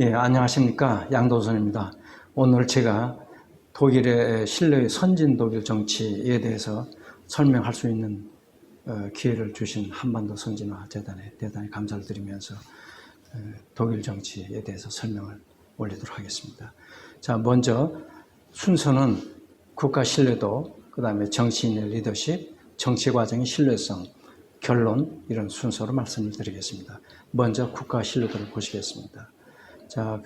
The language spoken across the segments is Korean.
예, 안녕하십니까. 양도선입니다. 오늘 제가 독일의 신뢰의 선진 독일 정치에 대해서 설명할 수 있는 기회를 주신 한반도 선진화 재단에 대단히 감사를 드리면서 독일 정치에 대해서 설명을 올리도록 하겠습니다. 자, 먼저 순서는 국가 신뢰도, 그 다음에 정치인의 리더십, 정치 과정의 신뢰성, 결론, 이런 순서로 말씀을 드리겠습니다. 먼저 국가 신뢰도를 보시겠습니다. 자,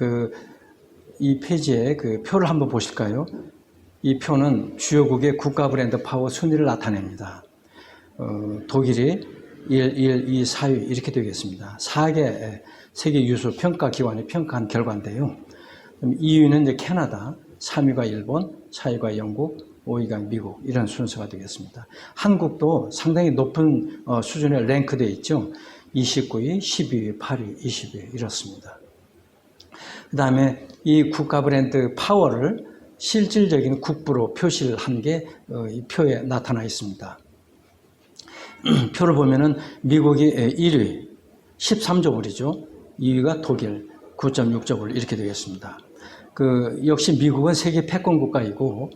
이 페이지에 그 표를 한번 보실까요? 이 표는 주요국의 국가 브랜드 파워 순위를 나타냅니다. 독일이 1, 2, 4위 이렇게 되겠습니다. 4개 세계 유수 평가 기관이 평가한 결과인데요. 2위는 이제 캐나다, 3위가 일본, 4위가 영국, 5위가 미국, 이런 순서가 되겠습니다. 한국도 상당히 높은 수준에 랭크되어 있죠. 29위, 12위, 8위, 20위 이렇습니다. 그 다음에 이 국가 브랜드 파워를 실질적인 국부로 표시를 한 게 이 표에 나타나 있습니다. 표를 보면은 미국이 1위 13조 불이죠. 2위가 독일 9.6조 불 이렇게 되겠습니다. 역시 미국은 세계 패권 국가이고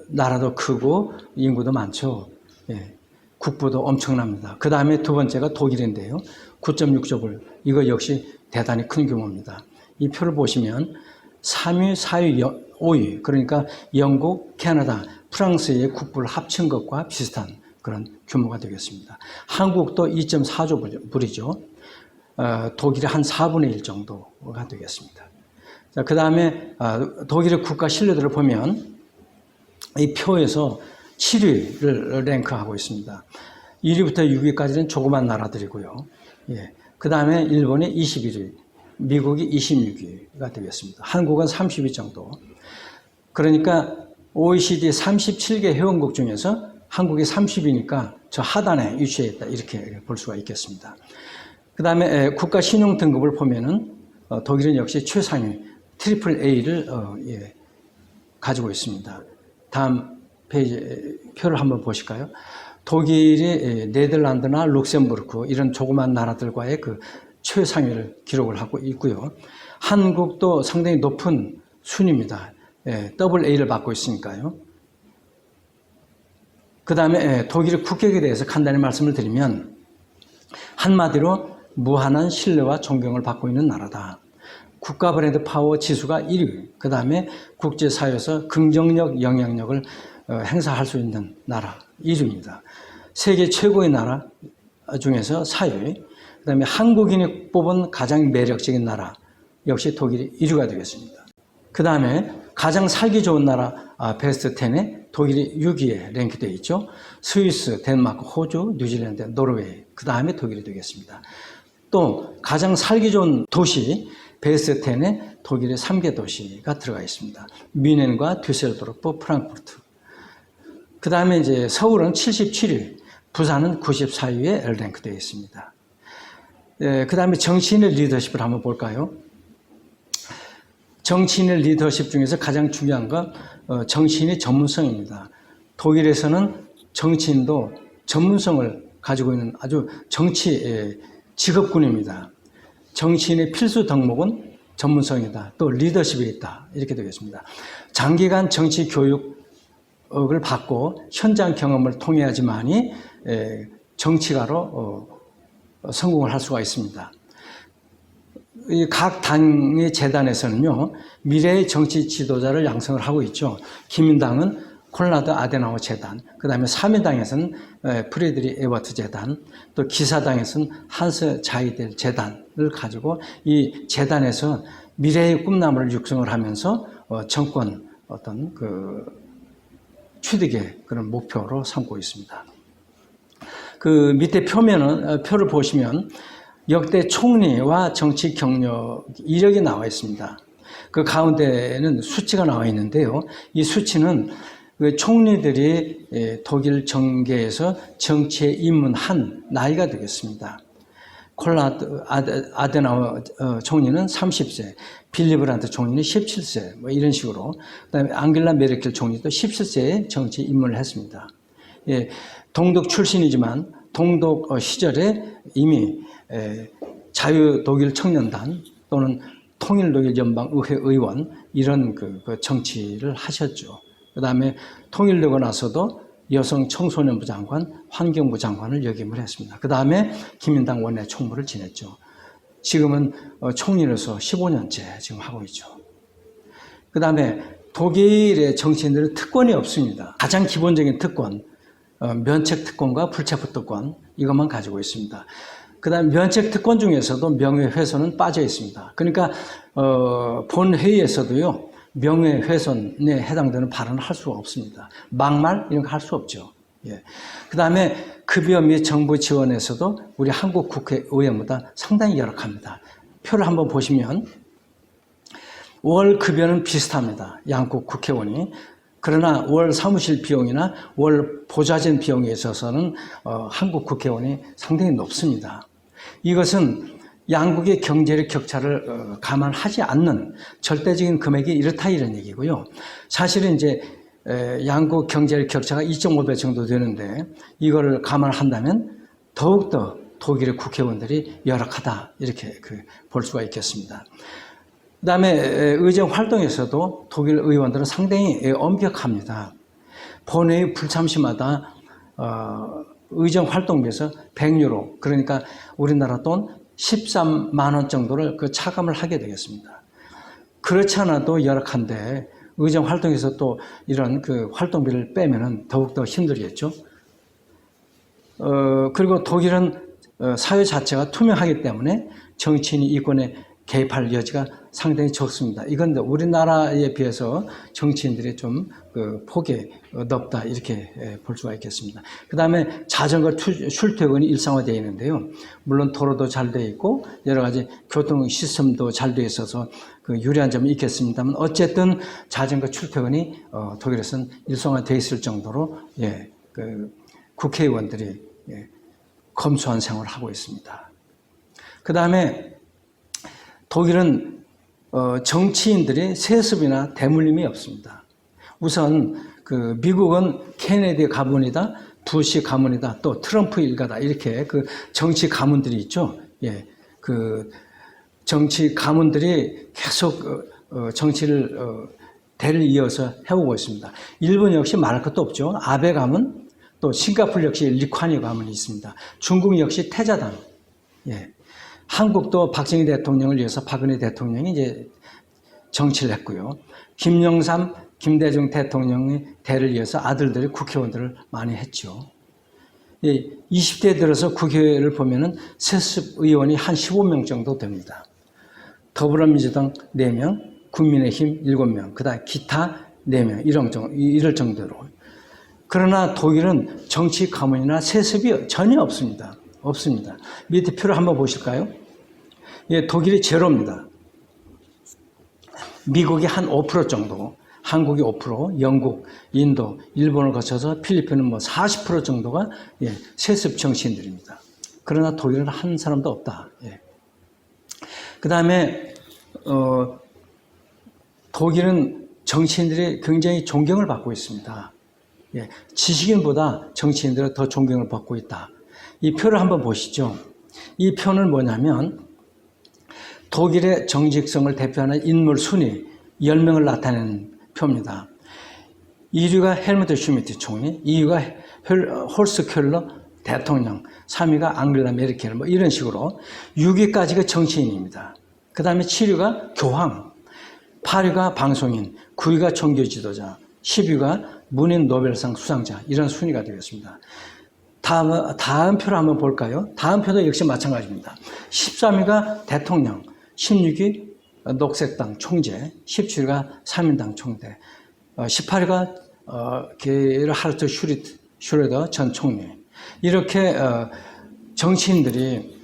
나라도 크고 인구도 많죠. 예, 국부도 엄청납니다. 그 다음에 두 번째가 독일인데요. 9.6조 불, 이거 역시 대단히 큰 규모입니다. 이 표를 보시면 3위, 4위, 5위, 그러니까 영국, 캐나다, 프랑스의 국부를 합친 것과 비슷한 그런 규모가 되겠습니다. 한국도 2.4조 불이죠. 독일의 한 4분의 1 정도가 되겠습니다. 자, 그 다음에 독일의 국가 신뢰도를 보면 이 표에서 7위를 랭크하고 있습니다. 1위부터 6위까지는 조그만 나라들이고요. 예. 그 다음에 일본이 21위, 미국이 26위가 되겠습니다. 한국은 30위 정도. 그러니까 OECD 37개 회원국 중에서 한국이 30위니까 저 하단에 위치해 있다, 이렇게 볼 수가 있겠습니다. 그 다음에 국가 신용 등급을 보면은 독일은 역시 최상위 트리플 A를 가지고 있습니다. 다음 페이지 표를 한번 보실까요? 독일이 네덜란드나 룩셈부르크 이런 조그만 나라들과의 최상위를 기록을 하고 있고요. 한국도 상당히 높은 순위입니다. 더블 A를 받고 있으니까요. 그 다음에 독일의 국격에 대해서 간단히 말씀을 드리면 한마디로 무한한 신뢰와 존경을 받고 있는 나라다. 국가 브랜드 파워 지수가 1위, 그 다음에 국제사회에서 긍정적 영향력을 행사할 수 있는 나라 1위입니다. 세계 최고의 나라 중에서 4위, 그 다음에 한국인이 뽑은 가장 매력적인 나라, 역시 독일이 1위가 되겠습니다. 그 다음에 가장 살기 좋은 나라 베스트 10에 독일이 6위에 랭크되어 있죠. 스위스, 덴마크, 호주, 뉴질랜드, 노르웨이, 그 다음에 독일이 되겠습니다. 또 가장 살기 좋은 도시 베스트 10에 독일의 3개 도시가 들어가 있습니다. 뮌헨과 düsseldorf, 프랑크푸르트. 그 다음에 이제 서울은 77위, 부산은 94위에 랭크되어 있습니다. 그 다음에 정치인의 리더십을 한번 볼까요? 정치인의 리더십 중에서 가장 중요한 건 정치인의 전문성입니다. 독일에서는 정치인도 전문성을 가지고 있는 아주 정치 직업군입니다. 정치인의 필수 덕목은 전문성이다. 또 리더십이 있다. 이렇게 되겠습니다. 장기간 정치 교육을 받고 현장 경험을 통해야지만이 정치가로 성공을 할 수가 있습니다. 각 당의 재단에서는요, 미래의 정치 지도자를 양성을 하고 있죠. 기민당은 콘라드 아데나워 재단, 그 다음에 사민당에서는 프리드리 에버트 재단, 또 기사당에서는 한스 자이델 재단을 가지고 이 재단에서 미래의 꿈나무를 육성을 하면서 정권 취득의 그런 목표로 삼고 있습니다. 밑에 표를 보시면 역대 총리와 정치 경력 이력이 나와 있습니다. 그 가운데는 수치가 나와 있는데요. 이 수치는 총리들이 독일 정계에서 정치에 입문한 나이가 되겠습니다. 콘라드 아데나워 총리는 30세, 빌리 브란트 총리는 17세, 뭐 이런 식으로. 그다음에 앙겔라 메르켈 총리도 17세에 정치에 입문을 했습니다. 예, 동독 출신이지만 동독 시절에 이미 자유 독일 청년단 또는 통일독일 연방의회 의원 이런 그 정치를 하셨죠. 그 다음에 통일되고 나서도 여성 청소년부 장관, 환경부 장관을 역임을 했습니다. 그 다음에 기민당 원내 총무를 지냈죠. 지금은 총리로서 15년째 지금 하고 있죠. 그 다음에 독일의 정치인들은 특권이 없습니다. 가장 기본적인 특권, 면책 특권과 불체포 특권 이것만 가지고 있습니다. 그 다음 면책 특권 중에서도 명예훼손은 빠져 있습니다. 그러니까 본회의에서도요 명예훼손에 해당되는 발언을 할 수가 없습니다. 막말 이런 거 할 수 없죠. 예. 그 다음에 급여 및 정부 지원에서도 우리 한국 국회의원보다 상당히 열악합니다. 표를 한번 보시면 월 급여는 비슷합니다. 양국 국회의원이. 그러나 월 사무실 비용이나 월 보좌진 비용에 있어서는 한국 국회의원이 상당히 높습니다. 이것은 양국의 경제력 격차를 감안하지 않는 절대적인 금액이 이렇다 이런 얘기고요. 사실은 이제 양국 경제력 격차가 2.5배 정도 되는데 이거를 감안한다면 더욱더 독일의 국회의원들이 열악하다 이렇게 볼 수가 있겠습니다. 그 다음에 의정 활동에서도 독일 의원들은 상당히 엄격합니다. 본회의 불참시마다 의정 활동비에서 100유로 그러니까 우리나라 돈 13만 원 정도를 차감을 하게 되겠습니다. 그렇지 않아도 열악한데 의정 활동에서 또 이런 활동비를 빼면은 더욱더 힘들겠죠. 그리고 독일은 사회 자체가 투명하기 때문에 정치인이 이권에 개입할 여지가 상당히 적습니다. 이건 우리나라에 비해서 정치인들이 좀 폭이 넓다 이렇게 볼 수가 있겠습니다. 그 다음에 자전거 출퇴근이 일상화되어 있는데요. 물론 도로도 잘 되어 있고 여러 가지 교통 시스템도 잘 되어 있어서 유리한 점이 있겠습니다만 어쨌든 자전거 출퇴근이 독일에서는 일상화되어 있을 정도로 국회의원들이 검소한 생활을 하고 있습니다. 그 다음에 독일은 정치인들이 세습이나 대물림이 없습니다. 우선 미국은 케네디 가문이다, 부시 가문이다, 또 트럼프 일가다 이렇게 정치 가문들이 있죠. 예, 정치 가문들이 계속 정치를 대를 이어서 해오고 있습니다. 일본 역시 말할 것도 없죠. 아베 가문, 또 싱가포르 역시 리쿠아니오 가문이 있습니다. 중국 역시 태자당. 예. 한국도 박정희 대통령을 위해서 박은혜 대통령이 이제 정치를 했고요. 김영삼, 김대중 대통령의 대를 이어서 아들들이 국회의원들을 많이 했죠. 20대에 들어서 국회를 보면은 세습 의원이 한 15명 정도 됩니다. 더불어민주당 4명, 국민의힘 7명, 그 다음 기타 4명, 이럴 정도로. 그러나 독일은 정치 가문이나 세습이 전혀 없습니다. 없습니다. 밑에 표를 한번 보실까요? 예, 독일이 제로입니다. 미국이 한 5% 정도, 한국이 5%, 영국, 인도, 일본을 거쳐서 필리핀은 40% 정도가 세습 정치인들입니다. 그러나 독일은 한 사람도 없다. 예. 그 다음에 독일은 정치인들이 굉장히 존경을 받고 있습니다. 예. 지식인보다 정치인들은 더 존경을 받고 있다. 이 표를 한번 보시죠. 이 표는 뭐냐면 독일의 정직성을 대표하는 인물 순위 10명을 나타내는 표입니다. 1위가 헬무트 슈미트 총리, 2위가 홀스 켈러 대통령, 3위가 앙겔라 메르켈 이런 식으로 6위까지가 정치인입니다. 그 다음에 7위가 교황, 8위가 방송인, 9위가 종교 지도자, 10위가 문인 노벨상 수상자 이런 순위가 되겠습니다. 다음 표를 한번 볼까요? 다음 표도 역시 마찬가지입니다. 13위가 대통령, 16위 녹색당 총재, 17위가 3인당 총대, 18위가 게르하르트 슈레더 전 총리. 이렇게 정치인들이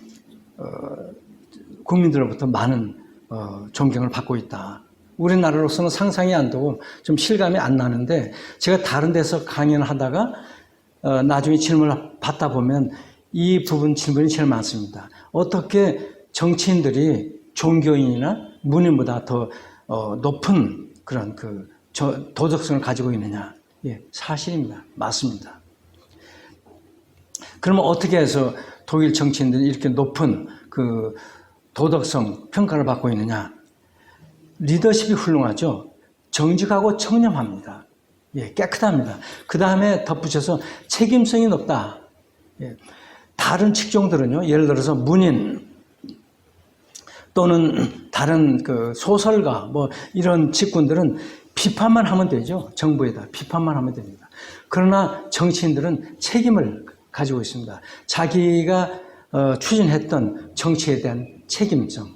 국민들로부터 많은 존경을 받고 있다. 우리나라로서는 상상이 안 되고 좀 실감이 안 나는데 제가 다른 데서 강연을 하다가 나중에 질문을 받다 보면 이 부분 질문이 제일 많습니다. 어떻게 정치인들이 종교인이나 문인보다 더 높은 그런 도덕성을 가지고 있느냐? 예, 사실입니다. 맞습니다. 그러면 어떻게 해서 독일 정치인들이 이렇게 높은 도덕성 평가를 받고 있느냐? 리더십이 훌륭하죠. 정직하고 청렴합니다. 예, 깨끗합니다. 그 다음에 덧붙여서 책임성이 높다. 예, 다른 직종들은요, 예를 들어서 문인 또는 다른 그 소설가 뭐 이런 직군들은 비판만 하면 되죠. 정부에다 비판만 하면 됩니다. 그러나 정치인들은 책임을 가지고 있습니다. 자기가 추진했던 정치에 대한 책임성,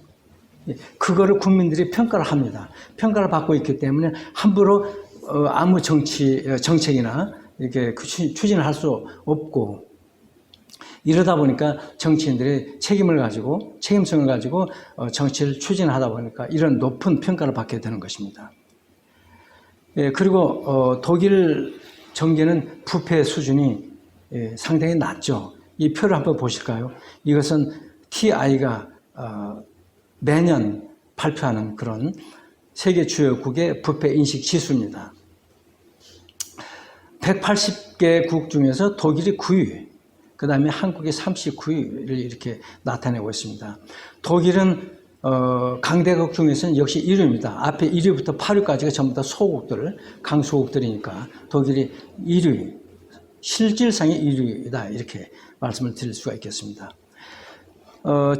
그거를 국민들이 평가를 합니다. 평가를 받고 있기 때문에 함부로 아무 정책이나 이렇게 추진을 할 수 없고, 이러다 보니까 정치인들이 책임성을 가지고 정치를 추진하다 보니까 이런 높은 평가를 받게 되는 것입니다. 예, 그리고 독일 정계는 부패 수준이 상당히 낮죠. 이 표를 한번 보실까요? 이것은 TI가 매년 발표하는 그런 세계 주요국의 부패 인식 지수입니다. 180개국 중에서 독일이 9위, 그 다음에 한국이 39위를 이렇게 나타내고 있습니다. 독일은 강대국 중에서는 역시 1위입니다. 앞에 1위부터 8위까지가 전부 다 소국들, 강소국들이니까 독일이 1위, 실질상의 1위이다, 이렇게 말씀을 드릴 수가 있겠습니다.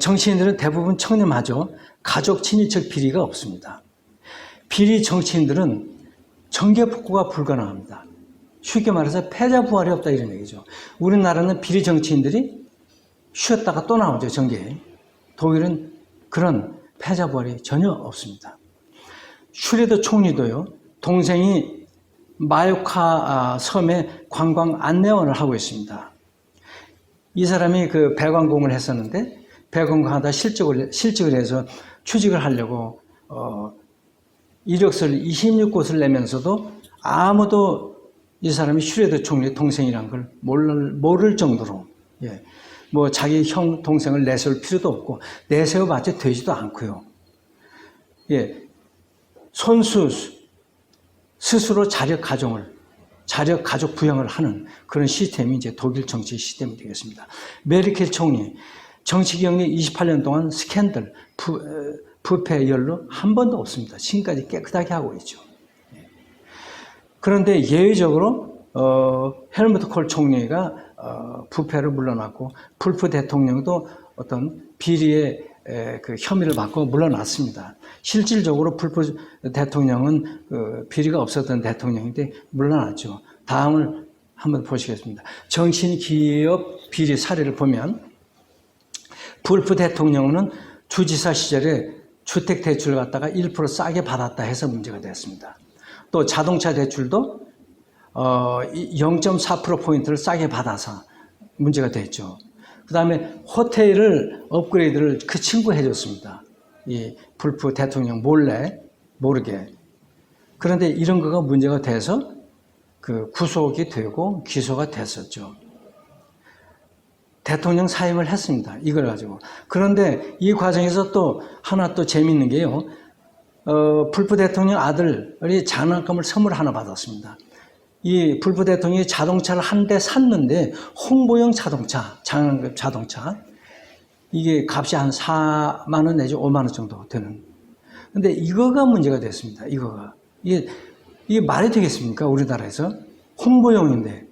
정치인들은 대부분 청렴하죠. 가족 친인척 비리가 없습니다. 비리 정치인들은 정계복구가 불가능합니다. 쉽게 말해서 패자부활이 없다, 이런 얘기죠. 우리나라는 비리 정치인들이 쉬었다가 또 나오죠, 정계에. 독일은 그런 패자부활이 전혀 없습니다. 슈레더 총리도요, 동생이 마요카 섬에 관광 안내원을 하고 있습니다. 이 사람이 그 배관공을 했었는데, 배관공하다 실직을 해서 취직을 하려고 이력서를 26곳을 내면서도 아무도 이 사람이 슈레더 총리의 동생이란 걸 모를 정도로, 예, 뭐 자기 형 동생을 내세울 필요도 없고 내세워봤자 되지도 않고요. 예, 손수 스스로 자력 가족 부양을 하는 그런 시스템이 이제 독일 정치 시스템이 되겠습니다. 메르켈 총리 정치 경력 28년 동안 스캔들, 부패 연루 한 번도 없습니다. 지금까지 깨끗하게 하고 있죠. 그런데 예외적으로 헬무트 콜 총리가 부패를 물러났고, 풀프 대통령도 어떤 비리의 그 혐의를 받고 물러났습니다. 실질적으로 풀프 대통령은 비리가 없었던 대통령인데 물러났죠. 다음을 한번 보시겠습니다. 정치인 기업 비리 사례를 보면, 풀프 대통령은 주지사 시절에 주택 대출을 갖다가 1% 싸게 받았다 해서 문제가 됐습니다. 또 자동차 대출도 0.4%포인트를 싸게 받아서 문제가 됐죠. 그 다음에 호텔을 업그레이드를 그 친구가 해줬습니다. 이 풀프 대통령 모르게. 그런데 이런 거가 문제가 돼서 그 구속이 되고 기소가 됐었죠. 대통령 사임을 했습니다. 이걸 가지고. 그런데 이 과정에서 또 하나 또 재밌는 게요. 풀프 대통령 아들이 장난감을 선물 하나 받았습니다. 이 풀프 대통령이 자동차를 한 대 샀는데, 홍보용 자동차, 장난감 자동차, 이게 값이 한 4만 원 내지 5만 원 정도 되는. 근데 이거가 문제가 됐습니다. 이게 말이 되겠습니까? 우리나라에서 홍보용인데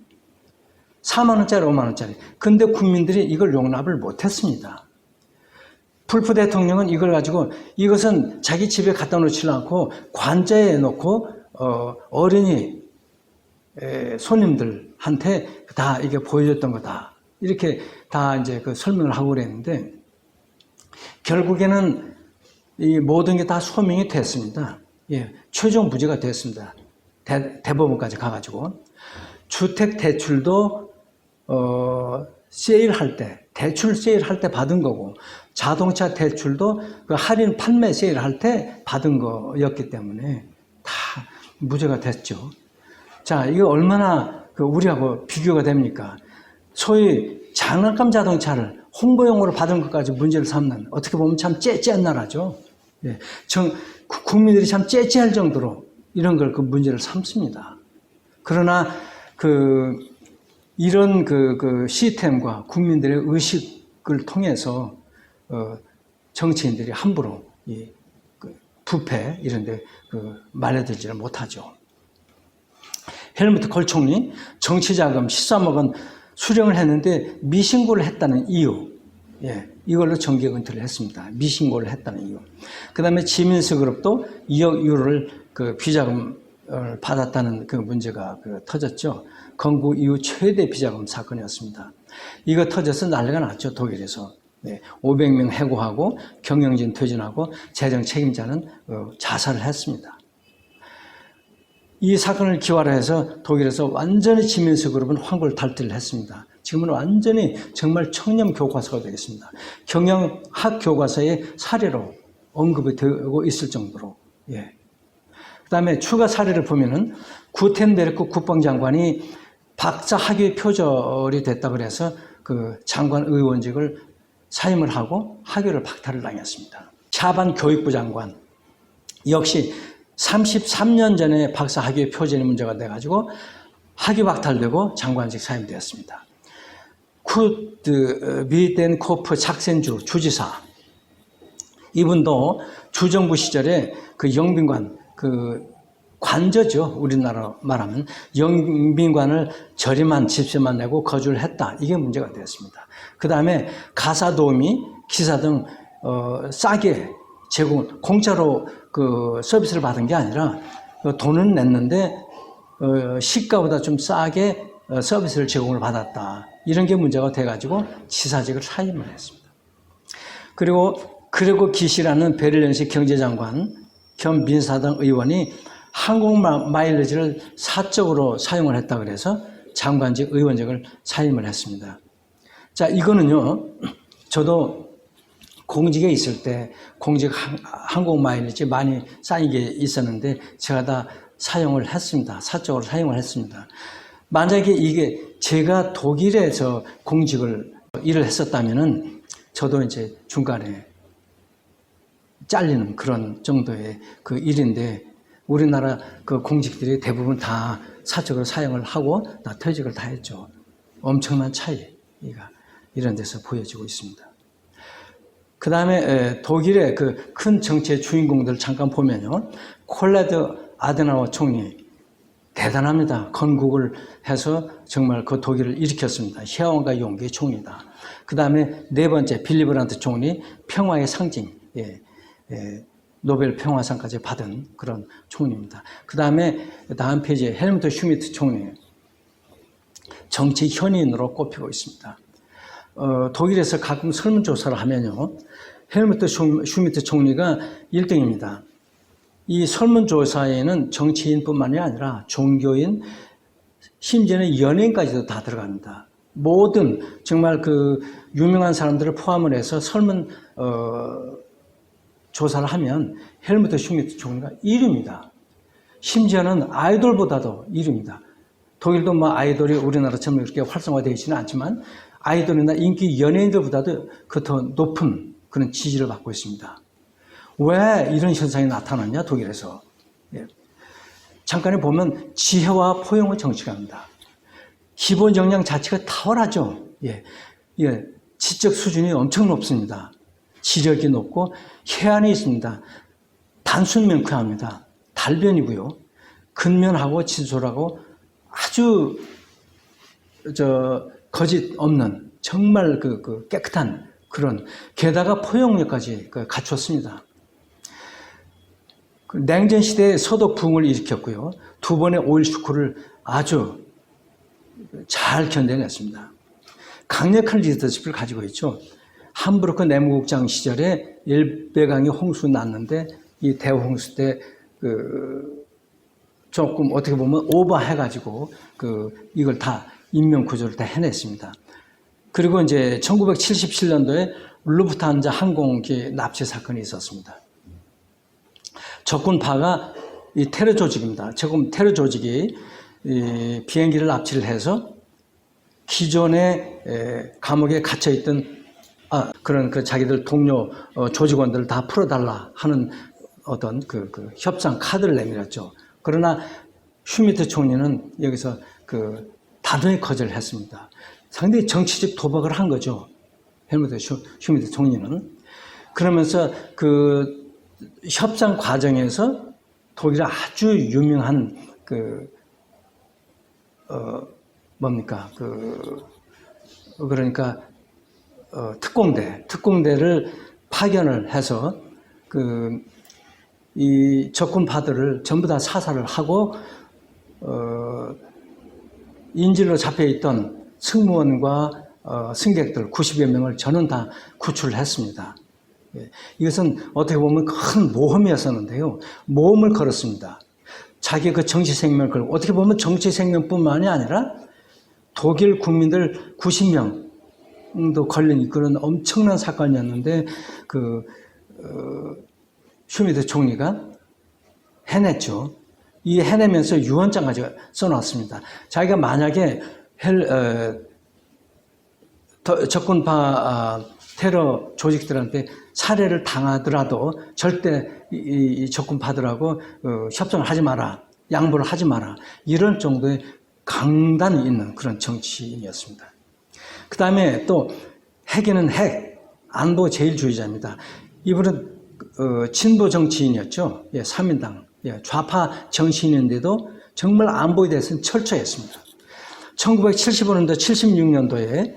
4만 원짜리, 5만 원짜리. 근데 국민들이 이걸 용납을 못했습니다. 풀프 대통령은 이걸 가지고, 이것은 자기 집에 갖다 놓지 않고 관자에 놓고 어린이 손님들한테 다 이게 보여줬던 거다, 이렇게 다 이제 그 설명을 하고 그랬는데, 결국에는 이 모든 게 다 소명이 됐습니다. 예, 최종 무죄가 됐습니다. 대법원까지 가가지고. 주택 대출도 세일할 때, 대출 세일할 때 받은 거고, 자동차 대출도 그 할인 판매 세일할 때 받은 거였기 때문에 다 무죄가 됐죠. 자, 이거 얼마나 우리하고 비교가 됩니까? 소위 장난감 자동차를 홍보용으로 받은 것까지 문제를 삼는, 어떻게 보면 참 째째한 나라죠. 예, 국민들이 참 째째할 정도로 이런 걸 그 문제를 삼습니다. 그러나 이런 시스템과 국민들의 의식을 통해서 정치인들이 함부로 부패 이런 데 말려들지를 못하죠. 헬무트 콜 총리 정치자금 13억원 수령을 했는데 미신고를 했다는 이유, 이걸로 정계 은퇴를 했습니다. 미신고를 했다는 이유. 그 다음에 지민스 그룹도 2억 유로를 비자금을 받았다는 문제가 터졌죠. 건국 이후 최대 비자금 사건이었습니다. 이거 터져서 난리가 났죠. 독일에서. 500명 해고하고 경영진 퇴진하고 재정 책임자는 자살을 했습니다. 이 사건을 기화로 해서 독일에서 완전히 지민스 그룹은 황골탈퇴를 했습니다. 지금은 완전히 정말 청렴 교과서가 되겠습니다. 경영학 교과서의 사례로 언급이 되고 있을 정도로. 그 다음에 추가 사례를 보면은 구텐베르크 국방장관이 박사 학위 표절이 됐다 그래서 장관 의원직을 사임을 하고 학위를 박탈을 당했습니다. 샤반 교육부 장관 역시 33년 전에 박사 학위 표절이 문제가 돼가지고 학위 박탈되고 장관직 사임되었습니다. 미덴코프 착센주 주지사 이분도 주정부 시절에 영빈관 관저죠. 우리나라 말하면 영빈관을 저렴한 집세만 내고 거주를 했다. 이게 문제가 되었습니다. 그 다음에 가사도우미, 기사 등 싸게 제공, 공짜로 서비스를 받은 게 아니라 돈은 냈는데 시가보다 좀 싸게 서비스를 제공을 받았다. 이런 게 문제가 돼가지고 지사직을 사임을 했습니다. 그리고 기시라는 베를린시 경제장관 겸 민사당 의원이 항공 마일리지를 사적으로 사용을 했다 그래서 장관직 의원직을 사임을 했습니다. 자, 이거는요, 저도 공직에 있을 때 공직 항공 마일리지 많이 쌓이게 있었는데 제가 다 사용을 했습니다. 사적으로 사용을 했습니다. 만약에 이게 제가 독일에서 일을 했었다면은 저도 이제 중간에 잘리는 그런 정도의 일인데 우리나라 공직들이 대부분 다 사적으로 사용을 하고 다 퇴직을 다 했죠. 엄청난 차이가 이런 데서 보여지고 있습니다. 그 다음에 독일의 큰 정치의 주인공들 잠깐 보면요. 콜레드 아데나워 총리 대단합니다. 건국을 해서 정말 독일을 일으켰습니다. 희망과 용기의 총리다. 그 다음에 네 번째 빌리 브란트 총리 평화의 상징, 노벨 평화상까지 받은 그런 총리입니다. 그 다음에 다음 페이지에 헬무트 슈미트 총리 정치 현인으로 꼽히고 있습니다. 독일에서 가끔 설문조사를 하면요. 헬무트 슈미트 총리가 1등입니다. 이 설문조사에는 정치인뿐만이 아니라 종교인, 심지어는 연예인까지도 다 들어갑니다. 모든 정말 유명한 사람들을 포함을 해서 조사를 하면 헬무트 슈미트 총리가 1위입니다. 심지어는 아이돌보다도 1위입니다. 독일도 아이돌이 우리나라처럼 이렇게 활성화되어 있지는 않지만 아이돌이나 인기 연예인들보다도 더 높은 그런 지지를 받고 있습니다. 왜 이런 현상이 나타났냐, 독일에서. 잠깐에 보면 지혜와 포용의 정치가 합니다. 기본 역량 자체가 탁월하죠. 지적 수준이 엄청 높습니다. 지력이 높고 해안이 있습니다. 단순 명쾌합니다. 달변이고요. 근면하고 진솔하고 아주 거짓 없는 정말 깨끗한 그런, 게다가 포용력까지 갖췄습니다. 냉전 시대에 서독 부흥을 일으켰고요. 두 번의 오일 쇼크를 아주 잘 견뎌냈습니다. 강력한 리더십을 가지고 있죠. 함부르크 내무국장 시절에 일베강이 홍수 났는데 이 대홍수 때 조금 어떻게 보면 오버해가지고 이걸 다 인명 구조를 다 해냈습니다. 그리고 이제 1977년도에 루프트한자 항공기 납치 사건이 있었습니다. 적군파가 이 테러 조직입니다. 지금 테러 조직이 이 비행기를 납치를 해서 기존의 감옥에 갇혀있던 그런 자기들 동료 조직원들을 다 풀어달라 하는 어떤 협상 카드를 내밀었죠. 그러나 슈미트 총리는 여기서 단호히 거절을 했습니다. 상당히 정치적 도박을 한 거죠. 헬무트 슈미트 총리는. 그러면서 협상 과정에서 독일의 아주 유명한 특공대를 파견을 해서 이 적군파들을 전부 다 사살을 하고 인질로 잡혀 있던 승무원과 승객들 90여 명을 저는 다 구출을 했습니다. 이것은 어떻게 보면 큰 모험이었었는데요. 모험을 걸었습니다. 자기 그 정치 생명을 걸고, 어떻게 보면 정치 생명뿐만이 아니라 독일 국민들 90명도 걸린 그런 엄청난 사건이었는데 슈미트 총리가 해냈죠. 이 해내면서 유언장까지 써놨습니다. 자기가 만약에 적군파 테러 조직들한테 살해를 당하더라도 절대 이 적군파들하고 협상을 하지 마라, 양보를 하지 마라, 이런 정도의 강단이 있는 그런 정치인이었습니다. 그 다음에 또 핵에는 안보 제일주의자입니다. 이분은 친보 정치인이었죠. 3인당 좌파 정치인인데도 정말 안보에 대해서는 철저했습니다. 1975년도, 76년도에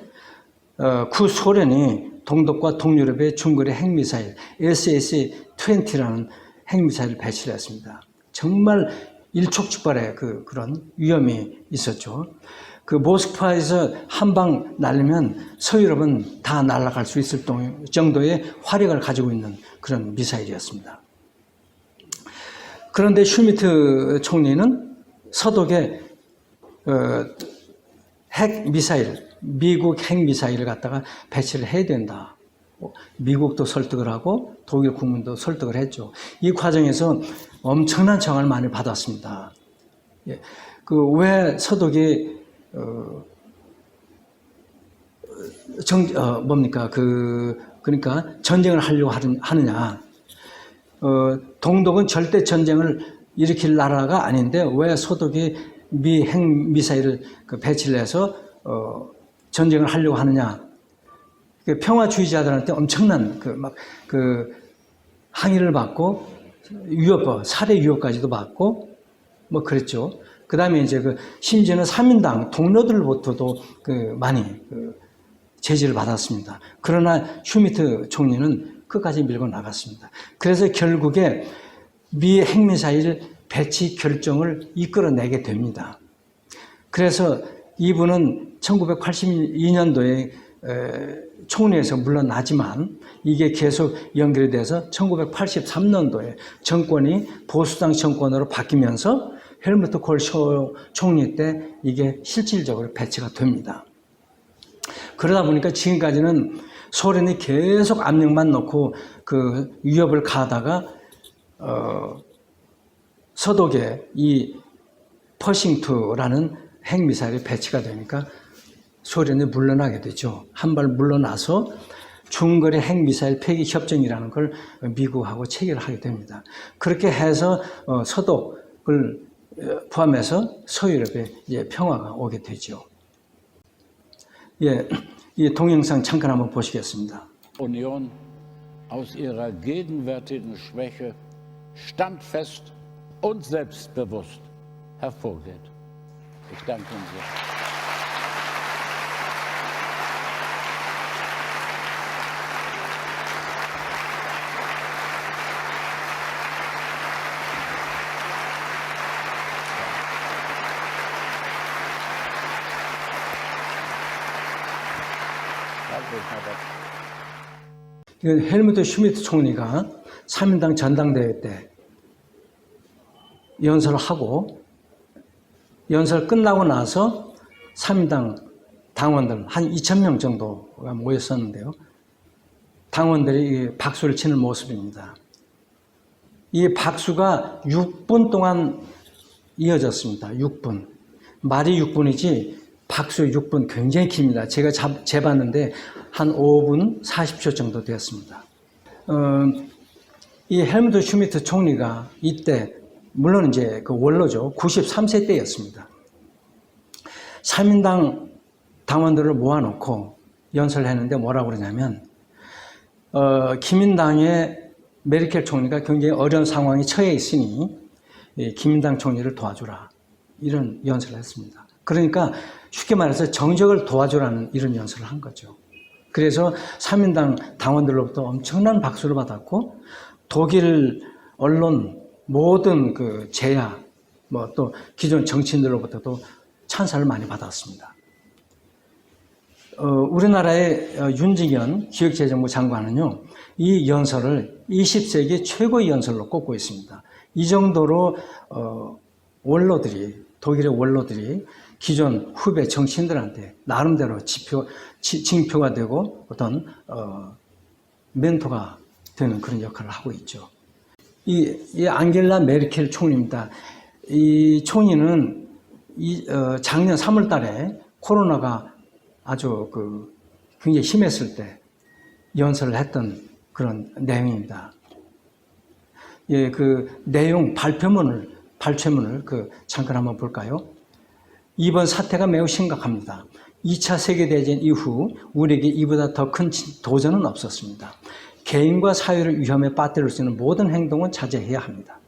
구소련이 동독과 동유럽의 중거리 핵미사일 SS-20라는 핵미사일을 배치를 했습니다. 정말 일촉즉발의 그런 위험이 있었죠. 모스크바에서 한 방 날리면 서유럽은 다 날아갈 수 있을 정도의 화력을 가지고 있는 그런 미사일이었습니다. 그런데 슈미트 총리는 서독에 미국 핵미사일을 갖다가 배치를 해야 된다. 미국도 설득을 하고 독일 국민도 설득을 했죠. 이 과정에서 엄청난 정을 많이 받았습니다. 왜 서독이 그러니까 전쟁을 하려고 하느냐. 동독은 절대 전쟁을 일으킬 나라가 아닌데 왜 서독이 미 핵미사일을 배치를 해서 전쟁을 하려고 하느냐. 평화주의자들한테 엄청난 항의를 받고 살해 위협까지도 받고 그랬죠. 그 다음에 이제 심지어는 3인당 동료들로부터도 많이 제지를 받았습니다. 그러나 슈미트 총리는 끝까지 밀고 나갔습니다. 그래서 결국에 미 핵미사일 배치 결정을 이끌어내게 됩니다. 그래서 이분은 1982년도에 총리에서 물러나지만 이게 계속 연결이 돼서 1983년도에 정권이 보수당 정권으로 바뀌면서 헬무트 콜 총리 때 이게 실질적으로 배치가 됩니다. 그러다 보니까 지금까지는 소련이 계속 압력만 넣고 위협을 가하다가 서독에 이 퍼싱2라는 핵미사일이 배치가 되니까 소련이 물러나게 되죠. 한 발 물러나서 중거리 핵미사일 폐기 협정이라는 걸 미국하고 체결하게 됩니다. 그렇게 해서 서독을 포함해서 서유럽에 평화가 오게 되죠. 이 동영상 잠깐 한번 보시겠습니다. Union aus ihrer gegenwärtigen Schwäche standfest und selbstbewusst hervorgeht. Ich danke Ihnen sehr. 이건 헬무트 슈미트 총리가 3인당 전당대회 때 연설을 하고 연설 끝나고 나서 3인당 당원들 한 2,000명 정도가 모였었는데요. 당원들이 박수를 치는 모습입니다. 이 박수가 6분 동안 이어졌습니다. 6분. 말이 6분이지 박수 6분 굉장히 깁니다. 제가 재봤는데 한 5분 40초 정도 되었습니다. 이 헬무트 슈미트 총리가 이때 물론 이제 원로죠. 93세 때였습니다. 3인당 당원들을 모아놓고 연설을 했는데 뭐라고 그러냐면 기민당의 메르켈 총리가 굉장히 어려운 상황에 처해 있으니 기민당 총리를 도와주라. 이런 연설을 했습니다. 그러니까 쉽게 말해서 정적을 도와주라는 이런 연설을 한 거죠. 그래서 3인당 당원들로부터 엄청난 박수를 받았고 독일 언론 모든 그 제야 뭐 또 기존 정치인들로부터도 찬사를 많이 받았습니다. 우리나라의 윤직현 기획재정부 장관은요, 이 연설을 20세기 최고의 연설로 꼽고 있습니다. 이 정도로 원로들이, 독일의 원로들이 기존 후배 정치인들한테 나름대로 징표가 되고 어떤 멘토가 되는 그런 역할을 하고 있죠. 이 앙겔라 메르켈 총리입니다. 이 총리는 작년 3월 달에 코로나가 아주 굉장히 심했을 때 연설을 했던 그런 내용입니다. 예, 그 내용 발표문을 잠깐 한번 볼까요? 이번 사태가 매우 심각합니다. 2차 세계대전 이후 우리에게 이보다 더 큰 도전은 없었습니다. 개인과 사회를 위험에 빠뜨릴 수 있는 모든 행동은 자제해야 합니다.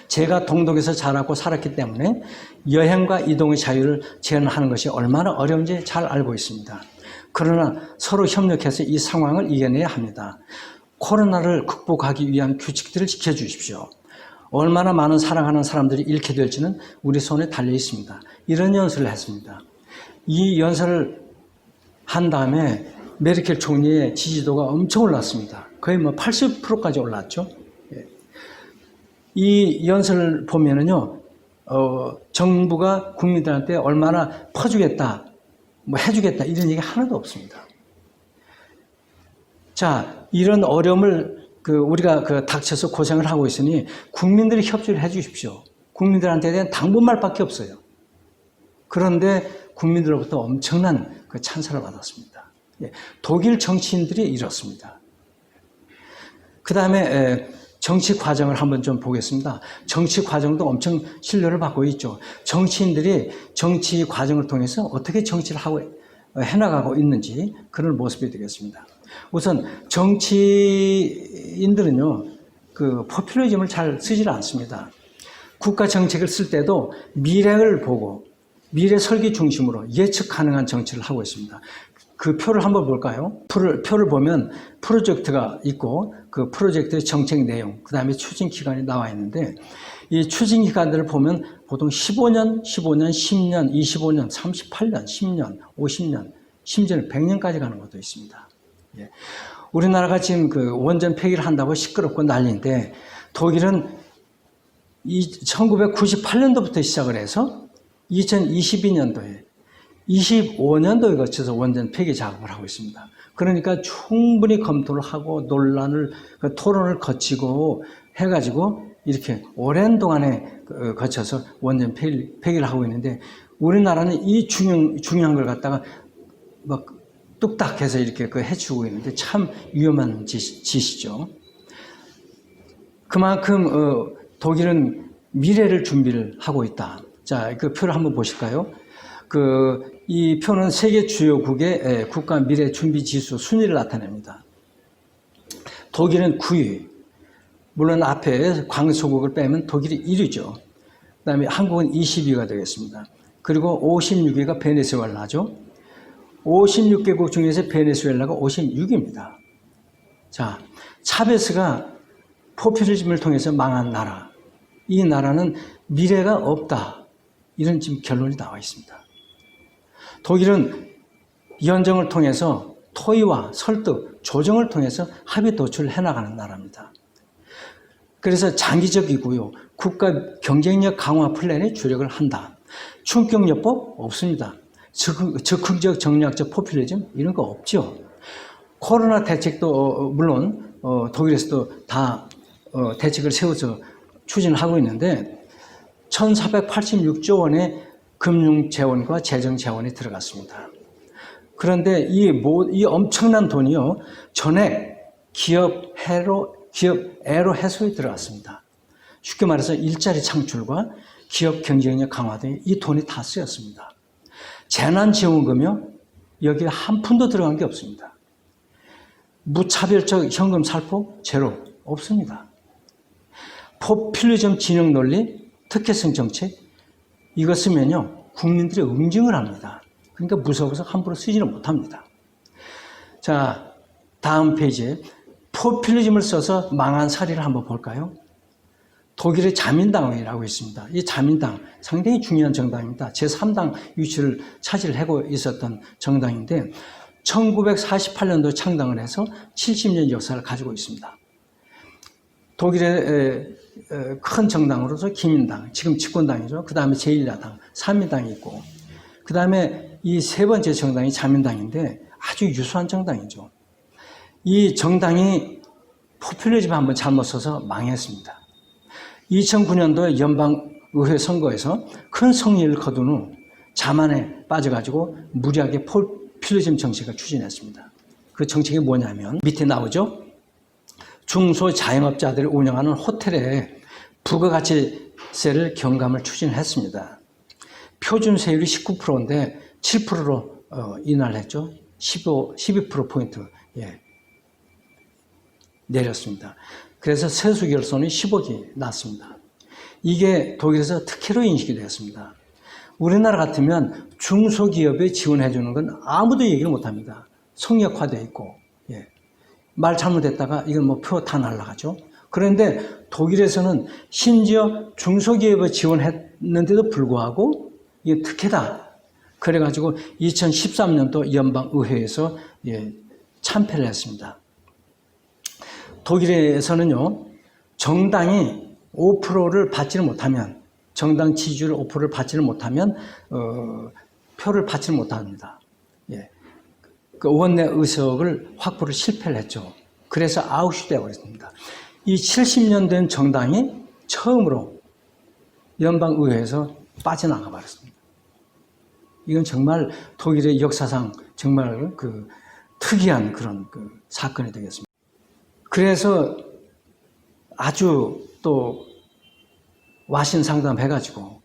제가 동독에서 자라고 살았기 때문에 여행과 이동의 자유를 제한하는 것이 얼마나 어려운지 잘 알고 있습니다. 그러나 서로 협력해서 이 상황을 이겨내야 합니다. 코로나를 극복하기 위한 규칙들을 지켜주십시오. 얼마나 많은 사랑하는 사람들이 잃게 될지는 우리 손에 달려 있습니다. 이런 연설을 했습니다. 이 연설을 한 다음에 메르켈 총리의 지지도가 엄청 올랐습니다. 거의 80%까지 올랐죠. 이 연설을 보면은요, 정부가 국민들한테 얼마나 퍼주겠다, 해주겠다, 이런 얘기 하나도 없습니다. 자, 이런 어려움을 우리가 닥쳐서 고생을 하고 있으니 국민들이 협조를 해 주십시오. 국민들한테 대한 당분말밖에 없어요. 그런데 국민들로부터 엄청난 찬사를 받았습니다. 독일 정치인들이 이렇습니다. 그 다음에 정치 과정을 한번 좀 보겠습니다. 정치 과정도 엄청 신뢰를 받고 있죠. 정치인들이 정치 과정을 통해서 어떻게 정치를 하고 해나가고 있는지 그런 모습이 되겠습니다. 우선 정치인들은요, 포퓰리즘을 잘 쓰질 않습니다. 국가 정책을 쓸 때도 미래를 보고 미래 설계 중심으로 예측 가능한 정치를 하고 있습니다. 그 표를 한번 볼까요? 표를 보면 프로젝트가 있고 그 프로젝트의 정책 내용, 그 다음에 추진 기간이 나와 있는데 이 추진 기간들을 보면 보통 15년, 10년, 25년, 38년, 10년, 50년, 심지어는 100년까지 가는 것도 있습니다. 예. 우리나라가 지금 원전 폐기를 한다고 시끄럽고 난리인데 독일은 1998년도부터 시작을 해서 2022년도에 25년도에 거쳐서 원전 폐기 작업을 하고 있습니다. 그러니까 충분히 검토를 하고 논란을, 토론을 거치고 해가지고 이렇게 오랜 동안에 거쳐서 원전 폐기를 하고 있는데 우리나라는 이 중요한 걸 갖다가 막 뚝딱 해서 이렇게 해치우고 있는데 참 위험한 짓이죠. 그만큼 독일은 미래를 준비를 하고 있다. 자, 그 표를 한번 보실까요? 이 표는 세계 주요국의 국가 미래 준비 지수 순위를 나타냅니다. 독일은 9위. 물론 앞에 광소국을 빼면 독일이 1위죠. 그 다음에 한국은 20위가 되겠습니다. 그리고 56위가 베네수엘라죠. 56개국 중에서 베네수엘라가 56위입니다. 자, 차베스가 포퓰리즘을 통해서 망한 나라. 이 나라는 미래가 없다. 이런 지금 결론이 나와 있습니다. 독일은 연정을 통해서 토의와 설득, 조정을 통해서 합의 도출을 해나가는 나라입니다. 그래서 장기적이고요. 국가 경쟁력 강화 플랜에 주력을 한다. 충격요법 없습니다. 적극적 정략적 포퓰리즘 이런 거 없죠. 코로나 대책도 물론 독일에서도 다 대책을 세워서 추진하고 있는데 1486조 원의 금융 재원과 재정 재원이 들어갔습니다. 그런데 이 엄청난 돈이요, 전액 기업 애로 해소에 들어갔습니다. 쉽게 말해서 일자리 창출과 기업 경쟁력 강화 등에 이 돈이 다 쓰였습니다. 재난지원금이요, 여기에 한 푼도 들어간 게 없습니다. 무차별적 현금 살포 제로 없습니다. 포퓰리즘 진영 논리, 특혜성 정책 이거 쓰면요 국민들이 응징을 합니다. 그러니까 무서워서 함부로 쓰지는 못합니다. 자, 다음 페이지에 포퓰리즘을 써서 망한 사례를 한번 볼까요? 독일의 자민당이라고 있습니다. 이 자민당 상당히 중요한 정당입니다. 제3당 위치를 차지하고 있었던 정당인데 1948년도에 창당을 해서 70년 역사를 가지고 있습니다. 독일의 큰 정당으로서 기민당, 지금 집권당이죠. 그 다음에 제1야당, 3인당이 있고 그 다음에 이 세 번째 정당이 자민당인데 아주 유수한 정당이죠. 이 정당이 포퓰리즘 한번 잘못 써서 망했습니다. 2009년도에 연방의회 선거에서 큰 승리를 거둔 후 자만에 빠져가지고 무리하게 포퓰리즘 정책을 추진했습니다. 그 정책이 뭐냐면 밑에 나오죠. 중소자영업자들이 운영하는 호텔에 부가가치세를 경감을 추진했습니다. 표준세율이 19%인데 7%로 인하를 했죠. 12%포인트 내렸습니다. 그래서 세수결손이 10억이 났습니다. 이게 독일에서 특혜로 인식이 되었습니다. 우리나라 같으면 중소기업에 지원해 주는 건 아무도 얘기를 못합니다. 성역화되어 있고 말 잘못했다가 이건 뭐 표 다 날라가죠. 그런데 독일에서는 심지어 중소기업에 지원했는데도 불구하고 이게 특혜다. 그래가지고 2013년도 연방의회에서 참패를 했습니다. 독일에서는요, 정당이 5%를 받지를 못하면, 정당 지지율 5%를 받지를 못하면, 표를 받지를 못합니다. 그 원내 의석을 확보를 실패를 했죠. 그래서 아웃이 되어버렸습니다. 이 70년 된 정당이 처음으로 연방의회에서 빠져나가 버렸습니다. 이건 정말 독일의 역사상 정말 그 특이한 그런 그 사건이 되겠습니다. 그래서 아주 또 와신상담해가지고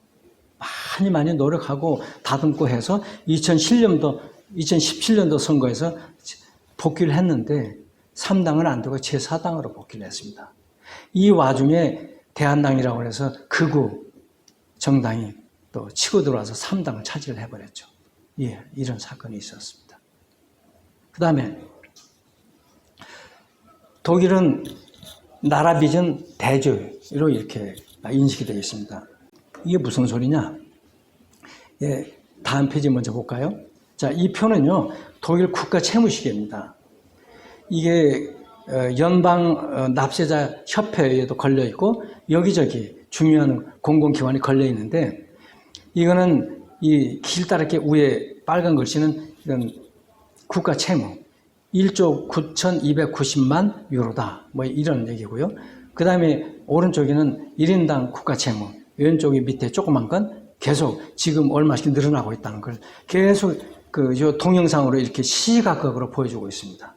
많이 노력하고 다듬고 해서 2017년도 선거에서 복귀를 했는데 3당은 안 되고 제4당으로 복귀를 했습니다. 이 와중에 대한당이라고 해서 극우 정당이 또 치고 들어와서 3당을 차지를 해버렸죠. 이런 사건이 있었습니다. 그 다음에 독일은 나라 비전 대조로 이렇게 인식이 되어 있습니다. 이게 무슨 소리냐? 다음 페이지 먼저 볼까요? 자, 이 표는요, 독일 국가 채무시계입니다. 이게 연방 납세자 협회에도 걸려 있고 여기저기 중요한 공공기관이 걸려 있는데 이거는 이 길다랗게 위에 빨간 글씨는 이런 국가 채무 1조 9,290만 유로다. 뭐 이런 얘기고요. 그 다음에 오른쪽에는 1인당 국가 채무, 왼쪽이 밑에 조그만 건 계속 지금 얼마씩 늘어나고 있다는 걸 계속 요 동영상으로 이렇게 시각적으로 보여주고 있습니다.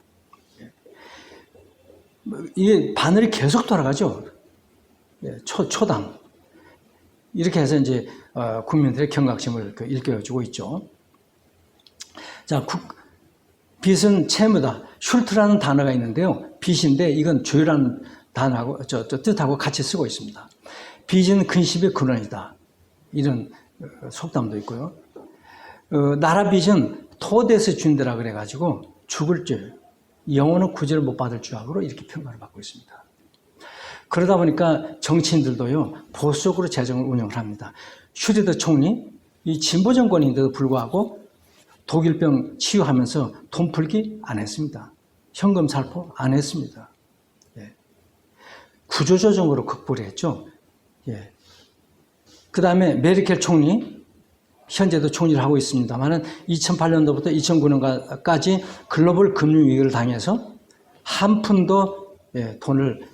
이게 바늘이 계속 돌아가죠. 초당. 이렇게 해서 이제 국민들의 경각심을 일깨워주고 있죠. 자, 빚은 채무다. 슐트라는 단어가 있는데요. 빚인데 이건 조율하는 단어하고 뜻하고 같이 쓰고 있습니다. 빚은 근심의 근원이다. 이런 속담도 있고요. 나라 빚은 토대에서 준대라 그래가지고 죽을 줄, 영원한 구제를 못 받을 줄하고 이렇게 평가를 받고 있습니다. 그러다 보니까 정치인들도요, 보수적으로 재정을 운영을 합니다. 슈레더 총리, 이 진보 정권인데도 불구하고 독일병 치유하면서 돈 풀기 안 했습니다. 현금 살포 안 했습니다. 구조조정으로 극복을 했죠. 그 다음에 메르켈 총리, 현재도 총리를 하고 있습니다만 2008년도부터 2009년까지 글로벌 금융위기를 당해서 한 푼도 돈을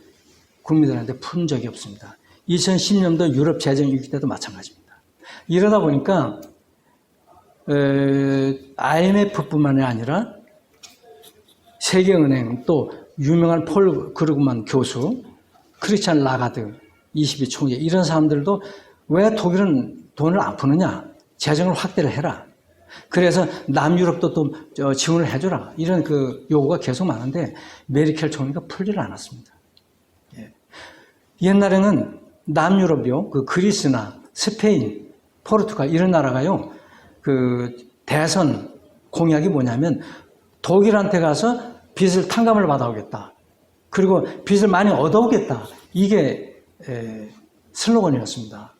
국민들한테 푼 적이 없습니다. 2010년도 유럽 재정 위기 때도 마찬가지입니다. 이러다 보니까 IMF뿐만이 아니라 세계은행 또 유명한 폴 그루그만 교수, 크리스찬 라가드 22 총재 이런 사람들도 왜 독일은 돈을 안 푸느냐? 재정을 확대를 해라. 그래서 남유럽도 또 지원을 해줘라. 이런 그 요구가 계속 많은데 메르켈 총리가 풀지를 않았습니다. 예. 옛날에는 남유럽이요, 그 그리스나 스페인, 포르투갈 이런 나라가요, 그 대선 공약이 뭐냐면 독일한테 가서 빚을 탕감을 받아오겠다. 그리고 빚을 많이 얻어오겠다. 이게 슬로건이었습니다.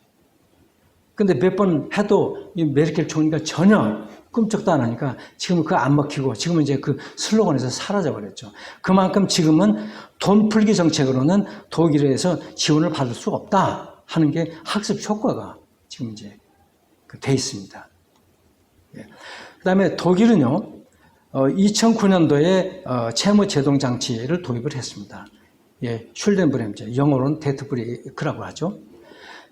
근데 몇 번 해도 이 메르켈 총리가 전혀 꿈쩍도 안 하니까 지금은 그거 안 먹히고 지금은 이제 그 슬로건에서 사라져버렸죠. 그만큼 지금은 돈 풀기 정책으로는 독일에서 지원을 받을 수가 없다 하는 게 학습 효과가 지금 이제 돼 있습니다. 예. 그 다음에 독일은요, 2009년도에 채무 제동 장치를 도입을 했습니다. 예, 슐덴브렘제, 영어로는 데트브리크라고 하죠.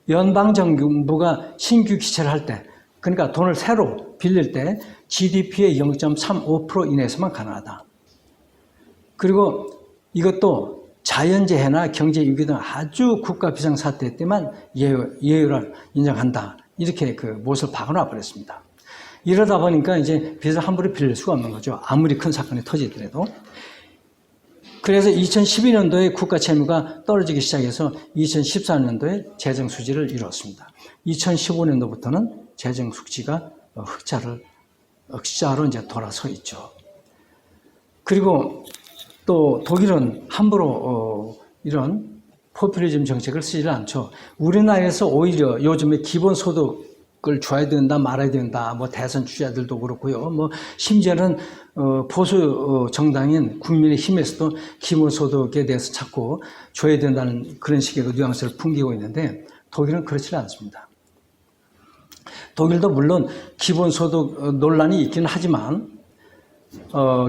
연방정부가 신규 기체를 할 때, 그러니까 돈을 새로 빌릴 때 GDP의 0.35% 이내에서만 가능하다. 그리고 이것도 자연재해나 경제위기 등 아주 국가 비상사태 때만 예외를 인정한다. 이렇게 그 못을 박아놔 버렸습니다. 이러다 보니까 이제 빚을 함부로 빌릴 수가 없는 거죠. 아무리 큰 사건이 터지더라도. 그래서 2012년도에 국가 채무가 떨어지기 시작해서 2014년도에 재정 수지를 이뤘습니다. 2015년도부터는 재정 수지가 흑자로 이제 돌아서 있죠. 그리고 또 독일은 함부로 이런 포퓰리즘 정책을 쓰지를 않죠. 우리나라에서 오히려 요즘에 기본소득을 줘야 된다, 말아야 된다, 뭐 대선 주자들도 그렇고요. 뭐 심지어는 보수 정당인 국민의힘에서도 기본소득에 대해서 자꾸 줘야 된다는 그런 식의 그 뉘앙스를 풍기고 있는데 독일은 그렇지 않습니다. 독일도 물론 기본소득 논란이 있기는 하지만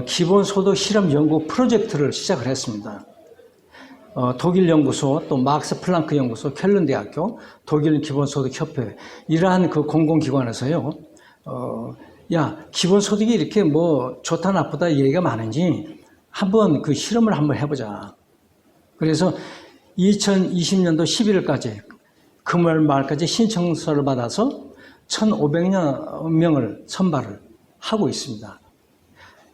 기본소득 실험 연구 프로젝트를 시작을 했습니다. 독일 연구소, 또 막스 플랑크 연구소, 켈른 대학교, 독일 기본소득 협회 이러한 그 공공기관에서요. 야, 기본소득이 이렇게 뭐 좋다 나쁘다 얘기가 많은지 한번 그 실험을 한번 해보자. 그래서 2020년도 11월까지 금월 말까지 신청서를 받아서 1,500여 명을 선발을 하고 있습니다.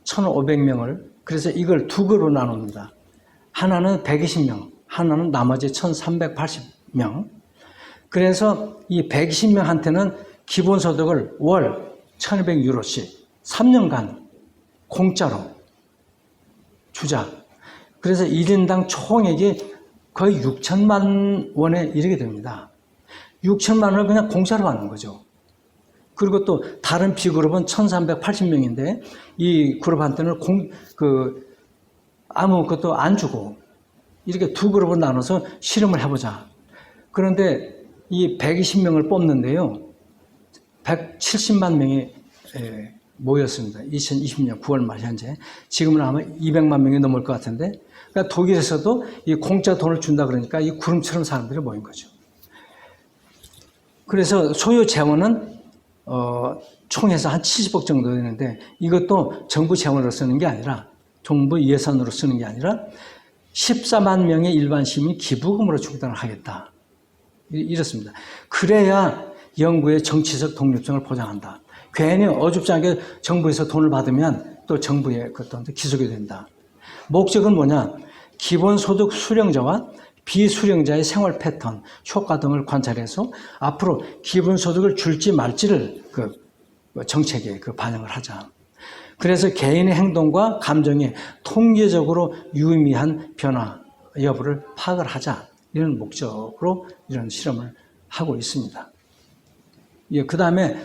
1,500명을. 그래서 이걸 두 그룹으로 나눕니다. 하나는 120명, 하나는 나머지 1,380명. 그래서 이 120명한테는 기본소득을 월 1,200유로씩 3년간 공짜로 주자. 그래서 1인당 총액이 거의 6천만 원에 이르게 됩니다. 6천만 원을 그냥 공짜로 받는 거죠. 그리고 또 다른 B그룹은 1,380명인데 이 그룹한테는 아무것도 안 주고 이렇게 두 그룹으로 나눠서 실험을 해보자. 그런데 이 120명을 뽑는데요. 170만 명이 모였습니다. 2020년 9월 말 현재. 지금은 아마 200만 명이 넘을 것 같은데, 그러니까 독일에서도 이 공짜 돈을 준다 그러니까 이 구름처럼 사람들이 모인 거죠. 그래서 소요 재원은 총해서 한 70억 정도 되는데 이것도 정부 재원으로 쓰는 게 아니라 정부 예산으로 쓰는 게 아니라 14만 명의 일반 시민이 기부금으로 충당을 하겠다. 이렇습니다. 그래야 연구의 정치적 독립성을 보장한다. 괜히 어줍잖게 정부에서 돈을 받으면 또 정부의 어떤 기속이 된다. 목적은 뭐냐? 기본소득 수령자와 비수령자의 생활 패턴, 효과 등을 관찰해서 앞으로 기본소득을 줄지 말지를 그 정책에 반영을 하자. 그래서 개인의 행동과 감정에 통계적으로 유의미한 변화 여부를 파악을 하자. 이런 목적으로 이런 실험을 하고 있습니다. 예, 그 다음에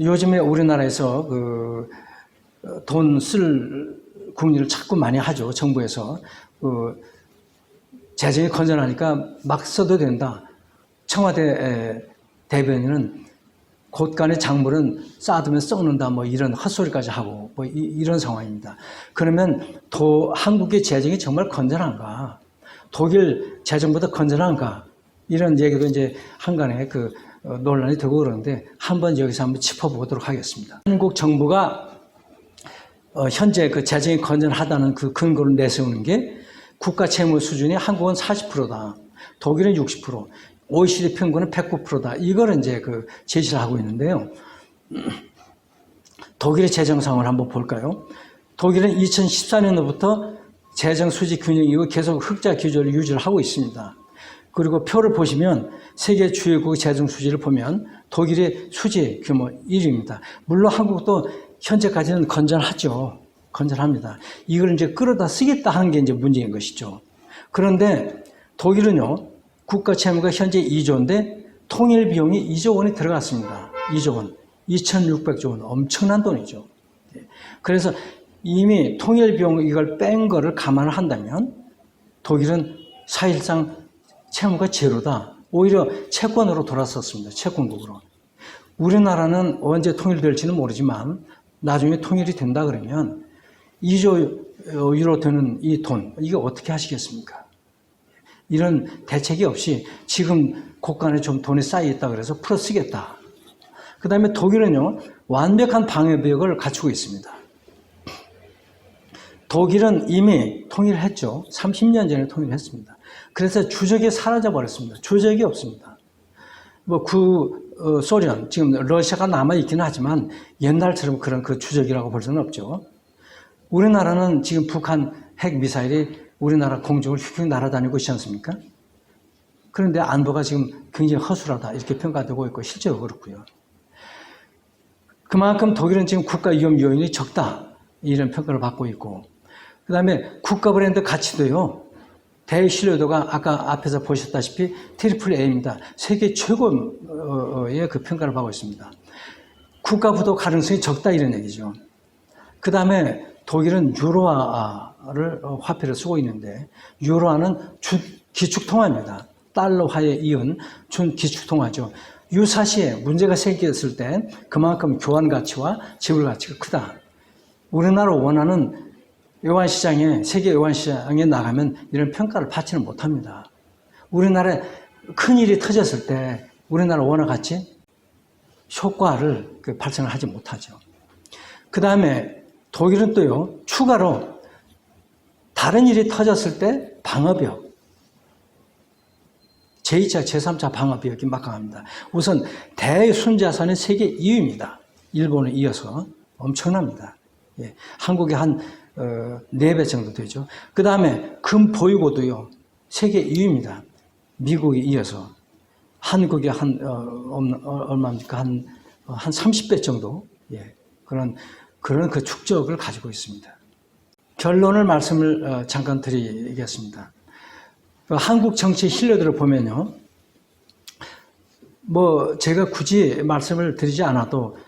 요즘에 우리나라에서 돈 쓸 궁리를 자꾸 많이 하죠. 정부에서. 재정이 건전하니까 막 써도 된다. 청와대 대변인은 곳간의 작물은 쌓아두면 썩는다. 뭐 이런 헛소리까지 하고 뭐 이런 상황입니다. 그러면 한국의 재정이 정말 건전한가? 독일 재정보다 건전한가? 이런 얘기도 이제 한간에 논란이 되고 그러는데 한번 여기서 한번 짚어보도록 하겠습니다. 한국 정부가 현재 재정이 건전하다는 그 근거를 내세우는 게 국가 채무 수준이 한국은 40%다. 독일은 60%, OECD 평균은 109%다. 이걸 이제 제시를 하고 있는데요. 독일의 재정 상황을 한번 볼까요? 독일은 2014년부터 재정 수지 균형 이후 계속 흑자 기조를 유지를 하고 있습니다. 그리고 표를 보시면 세계 주요국 재정 수지를 보면 독일의 수지 규모 1위입니다. 물론 한국도 현재까지는 건전하죠. 건전합니다. 이걸 이제 끌어다 쓰겠다 하는 게 이제 문제인 것이죠. 그런데 독일은요, 국가 채무가 현재 2조인데 통일 비용이 2조 원이 들어갔습니다. 2조 원. 2,600조 원. 엄청난 돈이죠. 그래서 이미 통일 비용 이걸 뺀 거를 감안을 한다면 독일은 사실상 채무가 제로다. 오히려 채권으로 돌아섰습니다. 채권국으로. 우리나라는 언제 통일될지는 모르지만 나중에 통일이 된다 그러면 2조 유로 되는 이 돈, 이거 어떻게 하시겠습니까? 이런 대책이 없이 지금 곳간에 좀 돈이 쌓여있다 그래서 풀어 쓰겠다. 그 다음에 독일은요, 완벽한 방어벽을 갖추고 있습니다. 독일은 이미 통일했죠. 30년 전에 통일했습니다. 그래서 주적이 사라져버렸습니다. 주적이 없습니다. 소련, 지금 러시아가 남아있기는 하지만 옛날처럼 그런 그 주적이라고 볼 수는 없죠. 우리나라는 지금 북한 핵미사일이 우리나라 공중을 휙휙 날아다니고 있지 않습니까? 그런데 안보가 지금 굉장히 허술하다 이렇게 평가되고 있고 실제로 그렇고요. 그만큼 독일은 지금 국가 위험 요인이 적다 이런 평가를 받고 있고, 그 다음에 국가 브랜드 가치도요, 대신뢰도가 아까 앞에서 보셨다시피 트리플 A입니다. 세계 최고의 그 평가를 받고 있습니다. 국가 부도 가능성이 적다 이런 얘기죠. 그 다음에 독일은 유로화를 화폐를 쓰고 있는데, 유로화는 기축통화입니다. 달러화에 이은 준 기축통화죠. 유사시에 문제가 생겼을 때 그만큼 교환 가치와 지불 가치가 크다. 우리나라 원화는 외환시장에, 세계 외환시장에 나가면 이런 평가를 받지는 못합니다. 우리나라에 큰일이 터졌을 때 우리나라 원화 가치 효과를 발생을 하지 못하죠. 그 다음에 독일은 또요, 추가로 다른 일이 터졌을 때 방어벽, 제2차, 제3차 방어벽이 막강합니다. 우선 대순자산의 세계 2위입니다. 일본에 이어서 엄청납니다. 예, 한국의 한 4배 정도 되죠. 그 다음에 금 보유고도요, 세계 2위입니다. 미국에 이어서. 한국이 얼마입니까? 한 30배 정도. 예, 그런 그 축적을 가지고 있습니다. 결론을 말씀을 잠깐 드리겠습니다. 한국 정치 신뢰도를 보면요, 제가 굳이 말씀을 드리지 않아도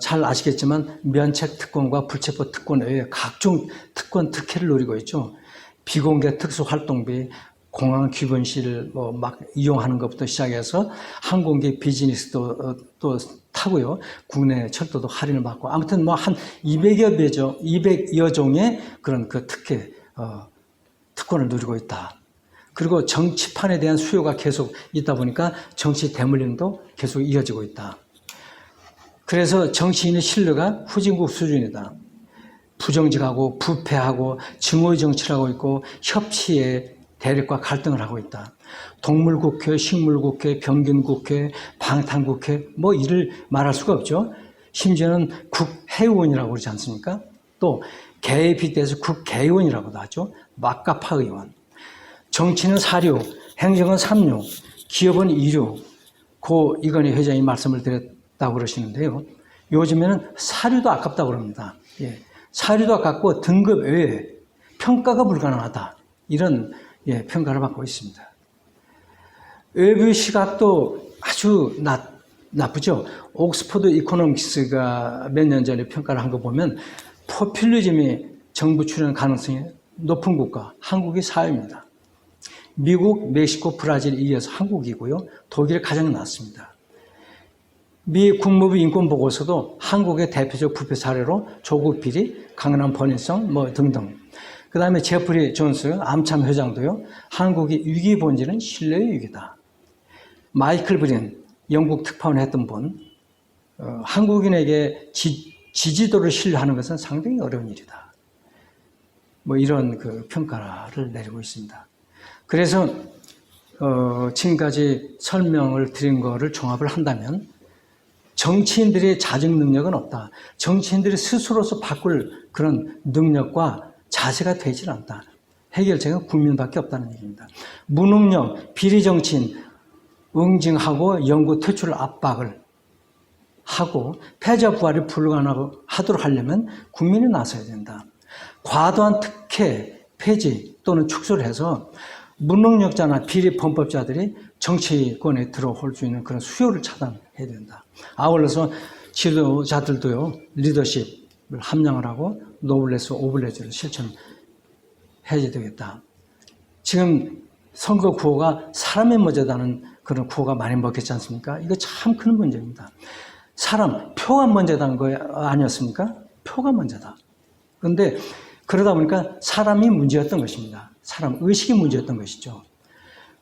잘 아시겠지만 면책 특권과 불체포 특권 외에 각종 특권 특혜를 누리고 있죠. 비공개 특수활동비, 공항 귀분실 막 이용하는 것부터 시작해서 항공기 비즈니스도 또 타고요. 국내 철도도 할인을 받고, 아무튼 한 200여 종의 그런 그 특권을 누리고 있다. 그리고 정치판에 대한 수요가 계속 있다 보니까 정치 대물림도 계속 이어지고 있다. 그래서 정치인의 신뢰가 후진국 수준이다. 부정직하고 부패하고 증오의 정치를 하고 있고 협치에 대립과 갈등을 하고 있다. 동물국회, 식물국회, 병균국회, 방탄국회 이를 말할 수가 없죠. 심지어는 국회의원이라고 그러지 않습니까? 또 개에 빗대서 국개의원이라고도 하죠. 막가파 의원. 정치는 사류, 행정은 삼류, 기업은 이류. 고 이건희 회장이 말씀을 드렸다고 그러시는데요. 요즘에는 사류도 아깝다고 그럽니다. 예, 사류도 아깝고 등급 외에 평가가 불가능하다. 이런 평가를 받고 있습니다. 외부 시각도 아주 나쁘죠. 옥스퍼드 이코노믹스가 몇 년 전에 평가를 한 거 보면 포퓰리즘이 정부 출연 가능성이 높은 국가, 한국이 4위입니다. 미국, 멕시코, 브라질에 이어서 한국이고요. 독일이 가장 낮습니다. 미 국무부 인권보고서도 한국의 대표적 부패 사례로 조국 비리, 강남 번인성 등등. 그 다음에 제프리 존스 암참 회장도요, 한국의 위기 본질은 신뢰의 위기다. 마이클 브린 영국 특파원 했던 분, 한국인에게 지지도를 신뢰하는 것은 상당히 어려운 일이다. 이런 그 평가를 내리고 있습니다. 그래서 지금까지 설명을 드린 거를 종합을 한다면 정치인들의 자정 능력은 없다. 정치인들이 스스로서 바꿀 그런 능력과 자세가 되질 않다. 해결책은 국민밖에 없다는 얘기입니다. 무능력, 비리 정치인 응징하고 영구 퇴출 압박을 하고 패자 부활이 불가능하도록 하려면 국민이 나서야 된다. 과도한 특혜, 폐지 또는 축소를 해서 무능력자나 비리 범법자들이 정치권에 들어올 수 있는 그런 수요를 차단해야 된다. 아울러서 지도자들도요, 리더십을 함양을 하고 노블레스 오블레스를 실천해야 되겠다. 지금 선거 구호가 사람이 먼저다는 그런 구호가 많이 먹혔지 않습니까? 이거 참 큰 문제입니다. 사람, 표가 먼저다는 거 아니었습니까? 표가 먼저다. 그런데 그러다 보니까 사람이 문제였던 것입니다. 사람 의식이 문제였던 것이죠.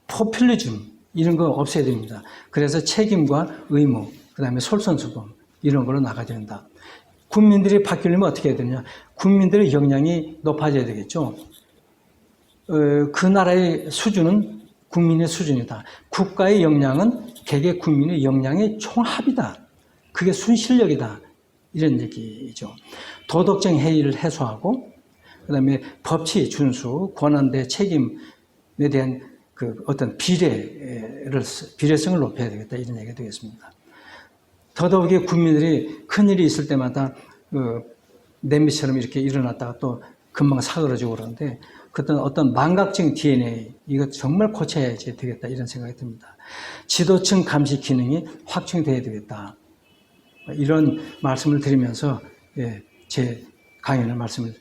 포퓰리즘 이런 거 없애야 됩니다. 그래서 책임과 의무, 그 다음에 솔선수범 이런 걸로 나가야 된다. 국민들이 바뀌려면 어떻게 해야 되냐? 국민들의 역량이 높아져야 되겠죠. 그 나라의 수준은 국민의 수준이다. 국가의 역량은 개개 국민의 역량의 총합이다. 그게 순실력이다. 이런 얘기죠. 도덕적 해이를 해소하고 그다음에 법치 준수, 권한대 책임에 대한 그 어떤 비례성을 높여야 되겠다. 이런 얘기가 되겠습니다. 더더욱이 국민들이 큰일이 있을 때마다 냄비처럼 이렇게 일어났다가 또 금방 사그러지고 그러는데 어떤 망각증 DNA 이거 정말 고쳐야 되겠다 이런 생각이 듭니다. 지도층 감시 기능이 확충돼야 되겠다. 이런 말씀을 드리면서 제 강연의 말씀을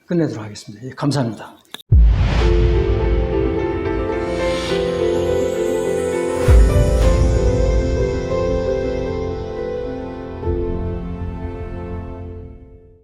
끝내도록 하겠습니다. 감사합니다.